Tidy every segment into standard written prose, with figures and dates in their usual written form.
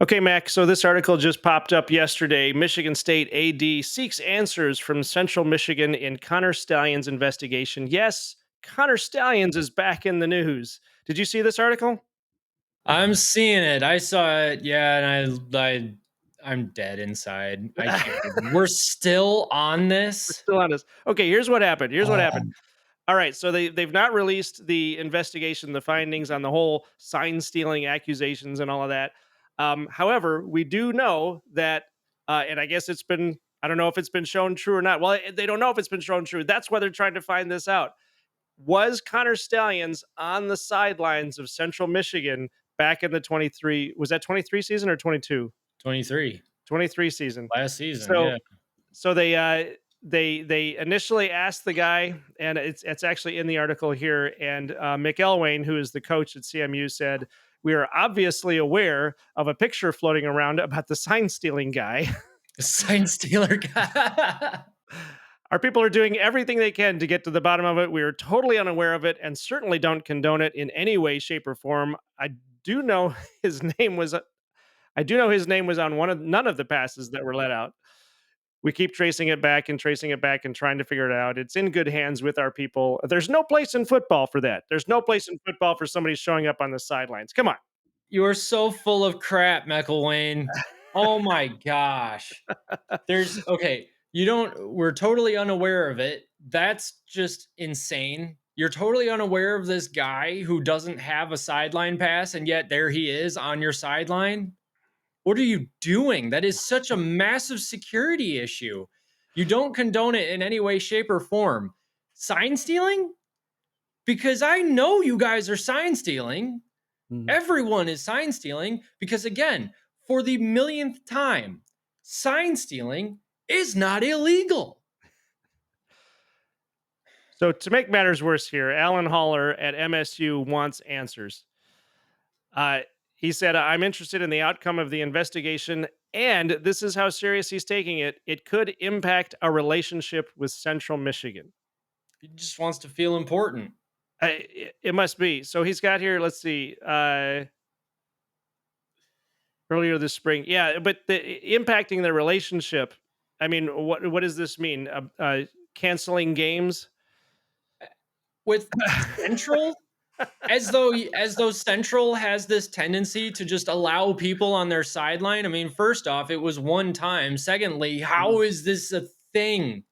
Okay, Mac. So this article just popped up yesterday. Michigan State AD seeks answers from Central Michigan in Connor Stalions investigation. Yes, Connor Stalions is back in the news. Did you see this article? I'm seeing it. I saw it. Yeah, and I'm dead inside. I can't even. We're still on We're this. still on this. Okay, here's what happened. Here's what happened. Um, All right, so they've not released the investigation, the findings on the whole sign stealing accusations and all of that. However, we do know that, and I guess it's been. I don't know if it's been shown true or not. Well, they don't know if it's been shown true. That's why they're trying to find this out. Was Connor Stallions on the sidelines of Central Michigan back in the 23? Was that 23 season or 22? 23 23 season. last season. So Yeah. they initially asked the guy, and it's actually in the article here. And McElwain, who is the coach at CMU, said, "We are obviously aware of a picture floating around about the sign stealing guy. Sign stealer guy. Our people are doing everything they can to get to the bottom of it. We are totally unaware of it and certainly don't condone it in any way, shape, or form. Do know his name was I do know his name was on none of the passes that were let out. We keep tracing it back and tracing it back and trying to figure it out. It's in good hands with our people. There's no place in football for that. There's no place in football for somebody showing up on the sidelines. Come on." You are so full of crap, McElwain. Oh my gosh. There's okay. You don't. We're totally unaware of it. That's just insane. You're totally unaware of this guy who doesn't have a sideline pass, and yet there he is on your sideline. What are you doing? That is such a massive security issue. You don't condone it in any way, shape, or form. Sign stealing? Because I know you guys are sign stealing. Mhm. Everyone is sign stealing because, again, for the millionth time, sign stealing is not illegal. So to make matters worse here, Alan Haller at MSU wants answers. Uh, he said, "I'm interested in the outcome of the investigation, and this is how serious he's taking it. It could impact our relationship with Central Michigan." He just wants to feel important. It must be. So he's got here. Let's see. Earlier this spring, yeah, but impacting their relationship. I mean, what does this mean? Canceling games? With Central, as though Central has this tendency to just allow people on their sideline. I mean, first off, it was one time. Secondly, how is this a thing?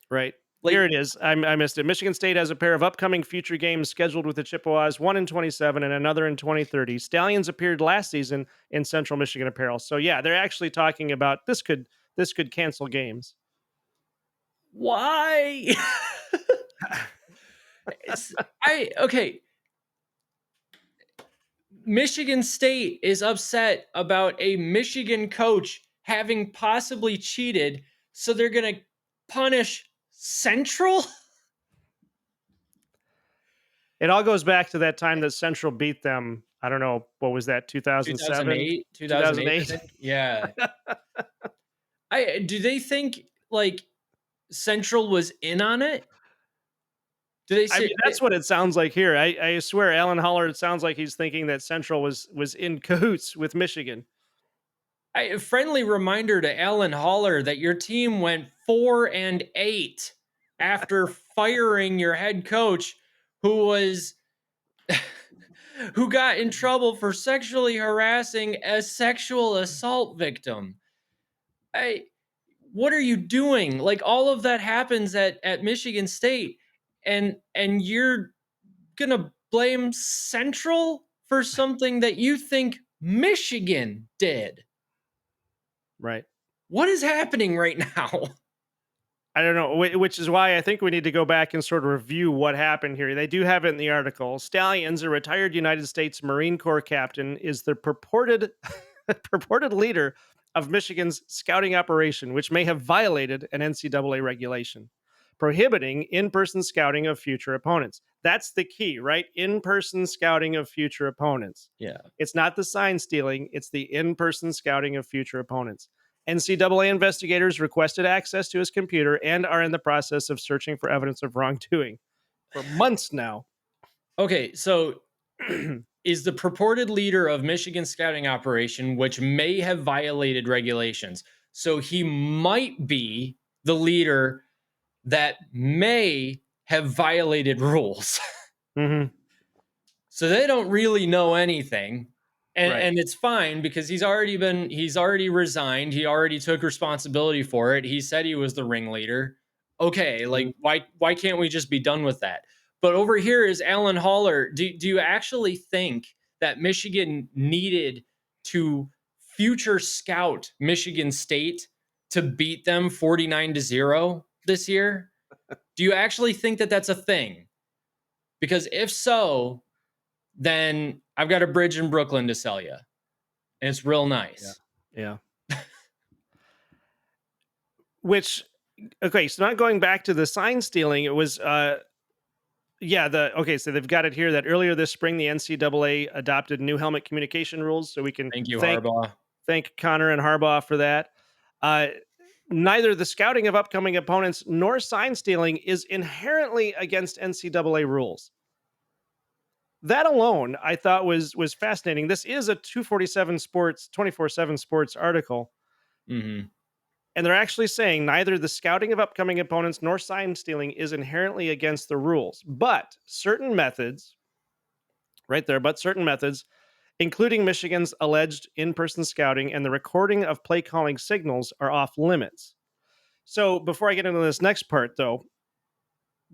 Right. Here Like, it is. I missed it. Michigan State has a pair of upcoming future games scheduled with the Chippewas, one in 27 and another in 2030. Stallions appeared last season in Central Michigan apparel. So yeah, they're actually talking about this could cancel games. why? It's- I okay. Michigan State is upset about a Michigan coach having possibly cheated, so they're going to punish Central? It all goes back to that time that Central beat them. I don't know, what was that, 2007, 2008, 2008, I 2008? think. Yeah. I do they think like Central was in on it? Do they I say mean, that's what it sounds like here. I swear, Alan Holler. It sounds like he's thinking that Central was in cahoots with Michigan. a friendly reminder to Alan Haller that your team went 4-8 after firing your head coach who was who got in trouble for sexually harassing a sexual assault victim. I What are you doing? Like all of that happens at Michigan State and you're going to blame Central for something that you think Michigan did. Right. What is happening right now? I don't know, which is why I think we need to go back and sort of review what happened here. They do have it in the article. Stallions, a retired United States Marine Corps captain, is the purported purported leader of Michigan's scouting operation, which may have violated an NCAA regulation prohibiting in-person scouting of future opponents. That's the key, right? In-person scouting of future opponents. Yeah. It's not the sign stealing, it's the in-person scouting of future opponents. NCAA investigators requested access to his computer and are in the process of searching for evidence of wrongdoing for months now. Okay, so is the purported leader of Michigan's scouting operation, which may have violated regulations. So he might be the leader that may have violated rules. Hmm. So they don't really know anything. And, Right. and it's fine because he's already resigned. He already took responsibility for it. He said he was the ringleader. Okay, Mhm. like why can't we just be done with that? But over here is Alan Haller. Do you actually think that Michigan needed to future scout Michigan State to beat them 49-0 this year? Do you actually think that that's a thing? Because if so, then I've got a bridge in Brooklyn to sell you. And it's real Yeah. nice. Yeah. Which, okay, so not going back to the sign stealing, it was yeah, so they've got it here that earlier this spring the NCAA adopted new helmet communication rules, so we can Thank you, Harbaugh. thank Connor and Harbaugh for that. Uh, neither the scouting of upcoming opponents nor sign stealing is inherently against NCAA rules. That alone, I thought was fascinating. This is a 247 Sports 24/7 Sports article, Mhm. and they're actually saying neither the scouting of upcoming opponents nor sign stealing is inherently against the rules, but certain methods, right there, but certain methods, including Michigan's alleged in-person scouting and the recording of play calling signals, are off limits. So before I get into this next part, though,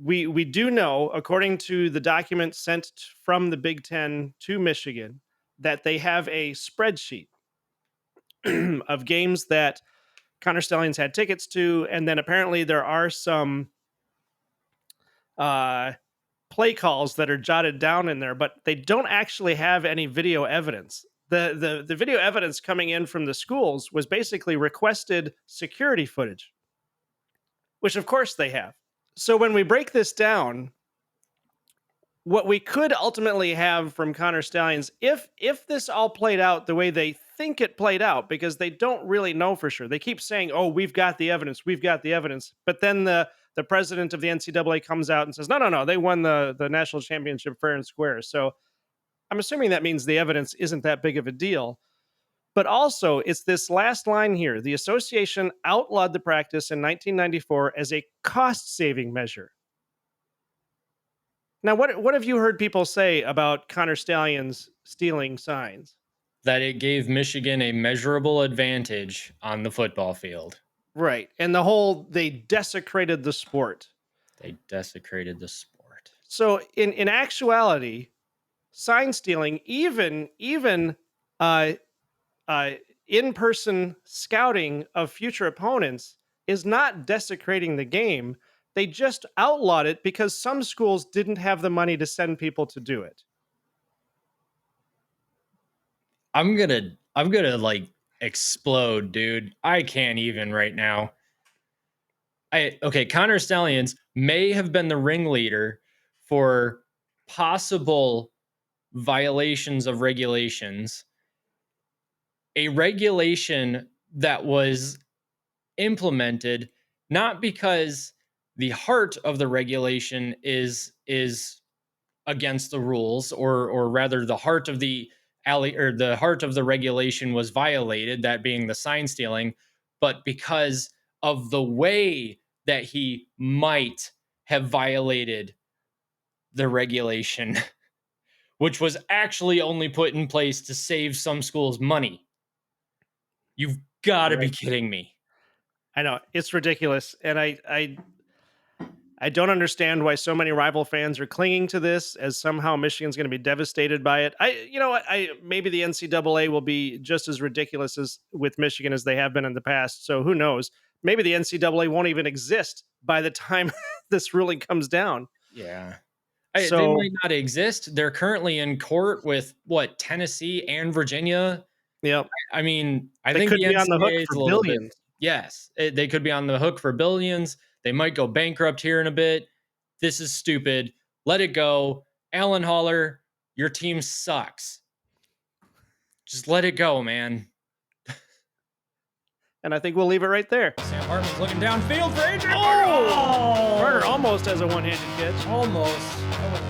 we do know, according to the document sent from the Big Ten to Michigan, that they have a spreadsheet of games that Connor Stellians had tickets to, and then apparently there are some uh, play calls that are jotted down in there, but they don't actually have any video evidence. The video evidence coming in from the schools was basically requested security footage, which of course they have. So when we break this down, what we could ultimately have from Connor Stallions, if this all played out the way they think it played out, because they don't really know for sure. They keep saying, "Oh, we've got the evidence," but then the president of the NCAA comes out and says, "No, no, no, they won the national championship fair and square." So I'm assuming that means the evidence isn't that big of a deal. But also, it's this last line here: the association outlawed the practice in 1994 as a cost saving measure. Now, what have you heard people say about Connor Stallions stealing signs? That it gave Michigan a measurable advantage on the football field. Right, and the whole they desecrated the sport. They desecrated the sport. So, in actuality, sign stealing, even uh, uh, in person scouting of future opponents, is not desecrating the game. They just outlawed it because some schools didn't have the money to send people to do it. I'm gonna like explode, dude. I can't even right now. Connor Stallions may have been the ringleader for possible violations of regulations. A regulation that was implemented not because the heart of the regulation is against the rules, or rather the heart of the alley or the heart of the regulation was violated, that being the sign stealing, but because of the way that he might have violated the regulation, which was actually only put in place to save some schools money. You've got to be Right. kidding me. I know it's ridiculous, and I don't understand why so many rival fans are clinging to this as somehow Michigan's going to be devastated by it. You know what? I maybe the NCAA will be just as ridiculous as with Michigan as they have been in the past. So who knows? Maybe the NCAA won't even exist by the time this ruling comes down. Yeah. They So, might not exist. They're currently in court with what, Tennessee and Virginia. yeah, I mean, I they think could the be on the hook NCAA is for a little bit. billions. Yes, they could be on the hook for billions. They might go bankrupt here in a bit. This is stupid. Let it go. Alan Haller, your team sucks. Just let it go, man. And I think we'll leave it right there. Sam Hartman's looking downfield for Adrian. Oh! Carter Oh! almost has a one-handed catch. Almost.